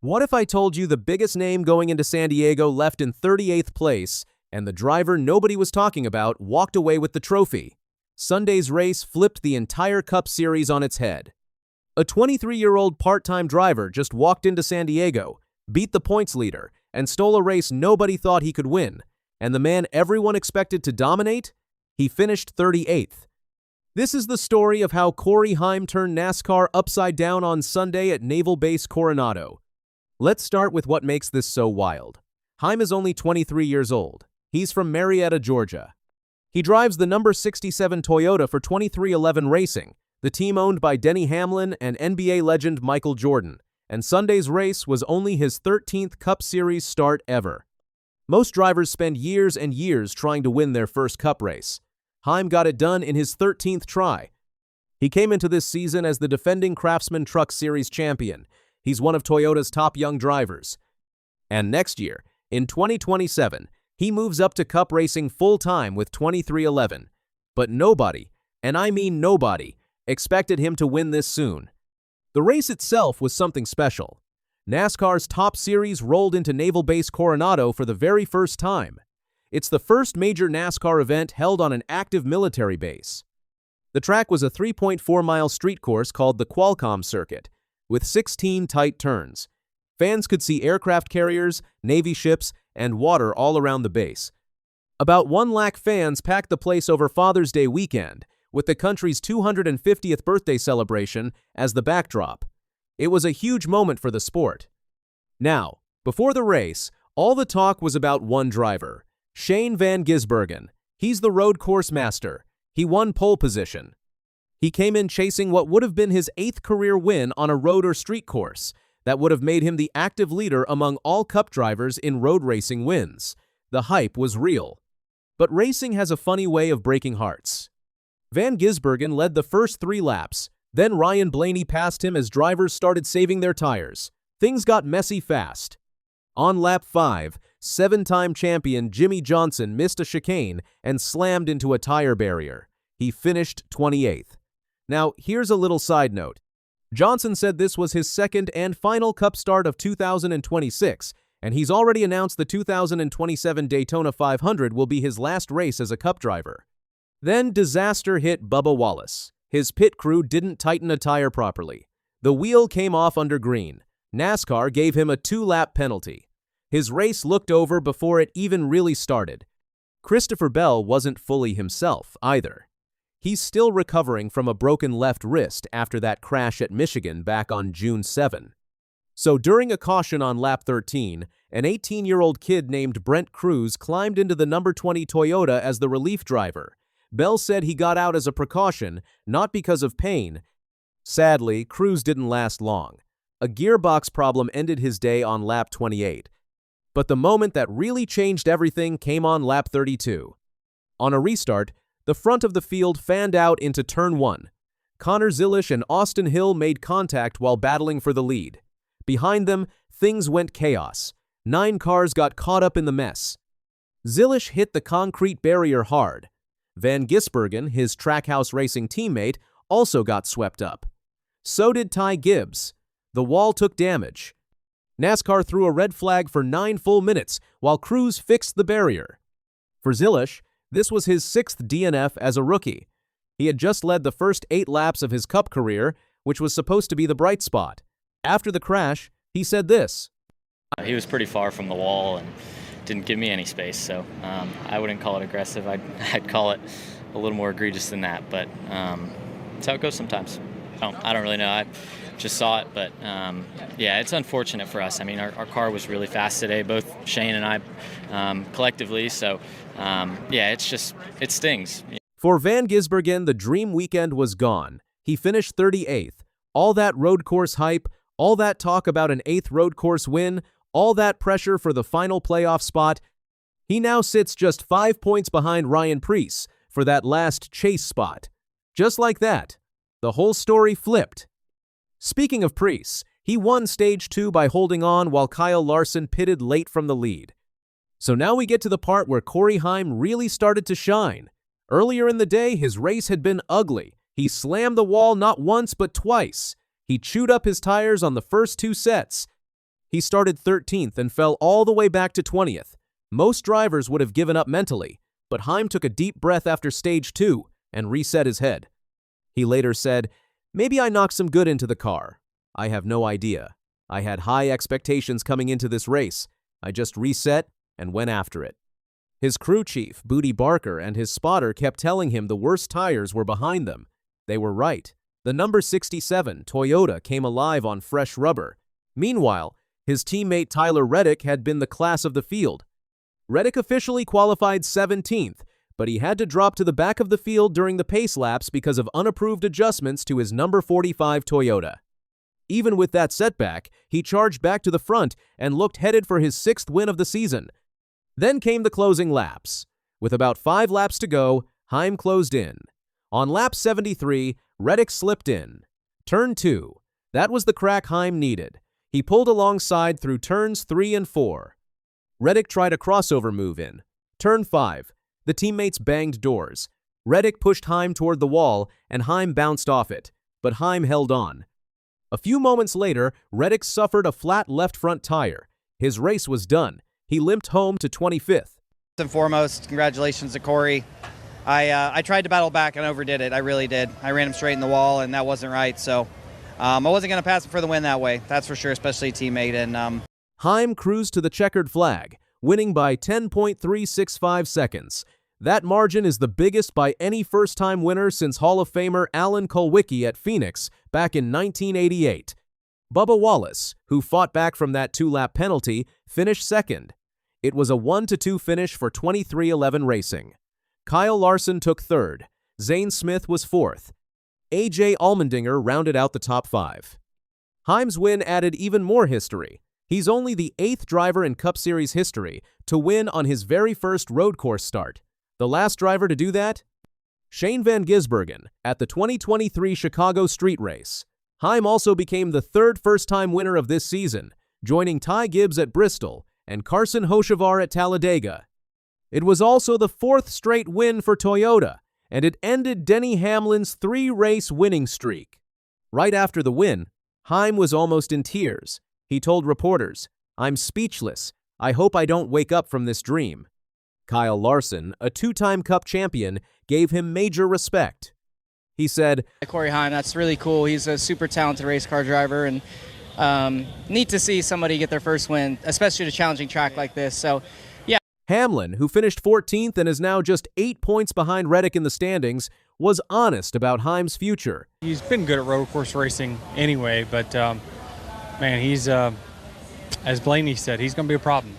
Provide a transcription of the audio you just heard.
What if I told you the biggest name going into San Diego left in 38th place, and the driver nobody was talking about walked away with the trophy? Sunday's race flipped the entire Cup Series on its head. A 23-year-old part-time driver just walked into San Diego, beat the points leader, and stole a race nobody thought he could win. And the man everyone expected to dominate? He finished 38th. This is the story of how Heim turned NASCAR upside down on Sunday at Naval Base Coronado. Let's start with what makes this so wild. Heim is only 23 years old. He's from Marietta, Georgia. He drives the number 67 Toyota for 23XI Racing, the team owned by Denny Hamlin and NBA legend Michael Jordan, and Sunday's race was only his 13th Cup Series start ever. Most drivers spend years and years trying to win their first Cup race. Heim got it done in his 13th try. He came into this season as the defending Craftsman Truck Series champion. He's one of Toyota's top young drivers. And next year, in 2027, he moves up to Cup racing full-time with 23XI. But nobody, and I mean nobody, expected him to win this soon. The race itself was something special. NASCAR's top series rolled into Naval Base Coronado for the very first time. It's the first major NASCAR event held on an active military base. The track was a 3.4-mile street course called the Qualcomm Circuit, with 16 tight turns. Fans could see aircraft carriers, Navy ships, and water all around the base. About 1 lakh fans packed the place over Father's Day weekend, with the country's 250th birthday celebration as the backdrop. It was a huge moment for the sport. Now, before the race, all the talk was about one driver, Shane van Gisbergen. He's the road course master. He won pole position. He came in chasing what would have been his 8th career win on a road or street course. That would have made him the active leader among all Cup drivers in road racing wins. The hype was real. But racing has a funny way of breaking hearts. Van Gisbergen led the first 3 laps. Then Ryan Blaney passed him as drivers started saving their tires. Things got messy fast. On lap 5, 7-time champion Jimmie Johnson missed a chicane and slammed into a tire barrier. He finished 28th. Now, here's a little side note. Johnson said this was his second and final Cup start of 2026, and he's already announced the 2027 Daytona 500 will be his last race as a Cup driver. Then disaster hit Bubba Wallace. His pit crew didn't tighten a tire properly. The wheel came off under green. NASCAR gave him a 2-lap penalty. His race looked over before it even really started. Christopher Bell wasn't fully himself either. He's still recovering from a broken left wrist after that crash at Michigan back on June 7. So during a caution on lap 13, an 18-year-old kid named Brent Cruz climbed into the number 20 Toyota as the relief driver. Bell said he got out as a precaution, not because of pain. Sadly, Cruz didn't last long. A gearbox problem ended his day on lap 28. But the moment that really changed everything came on lap 32. On a restart, the front of the field fanned out into turn 1. Connor Zilisch and Austin Hill made contact while battling for the lead. Behind them, things went chaos. 9 cars got caught up in the mess. Zilisch hit the concrete barrier hard. Van Gisbergen, his Trackhouse Racing teammate, also got swept up. So did Ty Gibbs. The wall took damage. NASCAR threw a red flag for 9 full minutes while Cruz fixed the barrier. For Zilisch, this was his 6th DNF as a rookie. He had just led the first 8 laps of his Cup career, which was supposed to be the bright spot. After the crash, he said this. He was pretty far from the wall and didn't give me any space, so I wouldn't call it aggressive. I'd call it a little more egregious than that, but that's how it goes sometimes. I don't really know. I just saw it, but yeah, it's unfortunate for us. I mean, our car was really fast today, both Shane and I collectively, so yeah, it stings. For Van Gisbergen, the dream weekend was gone. He finished 38th. All that road course hype, all that talk about an 8th road course win, all that pressure for the final playoff spot, he now sits just 5 points behind Ryan Preece for that last chase spot. Just like that, the whole story flipped. Speaking of Preece, he won Stage 2 by holding on while Kyle Larson pitted late from the lead. So now we get to the part where Heim really started to shine. Earlier in the day, his race had been ugly. He slammed the wall not once but twice. He chewed up his tires on the first 2 sets. He started 13th and fell all the way back to 20th. Most drivers would have given up mentally, but Heim took a deep breath after stage 2 and reset his head. He later said, "Maybe I knocked some good into the car. I have no idea. I had high expectations coming into this race. I just reset and went after it." His crew chief, Booty Barker, and his spotter kept telling him the worst tires were behind them. They were right. The number 67 Toyota came alive on fresh rubber. Meanwhile, his teammate Tyler Reddick had been the class of the field. Reddick officially qualified 17th, but he had to drop to the back of the field during the pace laps because of unapproved adjustments to his number 45 Toyota. Even with that setback, he charged back to the front and looked headed for his 6th win of the season. Then came the closing laps. With about 5 laps to go, Heim closed in. On lap 73, Reddick slipped in. Turn 2. That was the crack Heim needed. He pulled alongside through turns 3 and 4. Reddick tried a crossover move in. Turn 5. The teammates banged doors. Reddick pushed Heim toward the wall, and Heim bounced off it, but Heim held on. A few moments later, Reddick suffered a flat left front tire. His race was done. He limped home to 25th. First and foremost, congratulations to Corey. I tried to battle back and overdid it. I really did. I ran him straight in the wall, and that wasn't right. So I wasn't going to pass him for the win that way. That's for sure, especially a teammate. And Heim cruised to the checkered flag, winning by 10.365 seconds. That margin is the biggest by any first-time winner since Hall of Famer Alan Kulwicki at Phoenix back in 1988. Bubba Wallace, who fought back from that 2-lap penalty, finished second. It was a 1-2 finish for 2311 Racing. Kyle Larson took third. Zane Smith was fourth. A.J. Allmendinger rounded out the top 5. Heim's win added even more history. He's only the 8th driver in Cup Series history to win on his very first road course start. The last driver to do that? Shane van Gisbergen at the 2023 Chicago Street Race. Heim also became the 3rd first-time winner of this season, joining Ty Gibbs at Bristol and Carson Hocevar at Talladega. It was also the 4th straight win for Toyota, and it ended Denny Hamlin's 3-race winning streak. Right after the win, Heim was almost in tears. He told reporters, "I'm speechless. I hope I don't wake up from this dream." Kyle Larson, a 2-time Cup champion, gave him major respect. He said, Corey Heim, that's really cool. He's a super talented race car driver, and neat to see somebody get their first win, especially at a challenging track like this. So, yeah. Hamlin, who finished 14th and is now just 8 points behind Reddick in the standings, was honest about Heim's future. He's been good at road course racing anyway, but man, he's, as Blaney said, he's going to be a problem.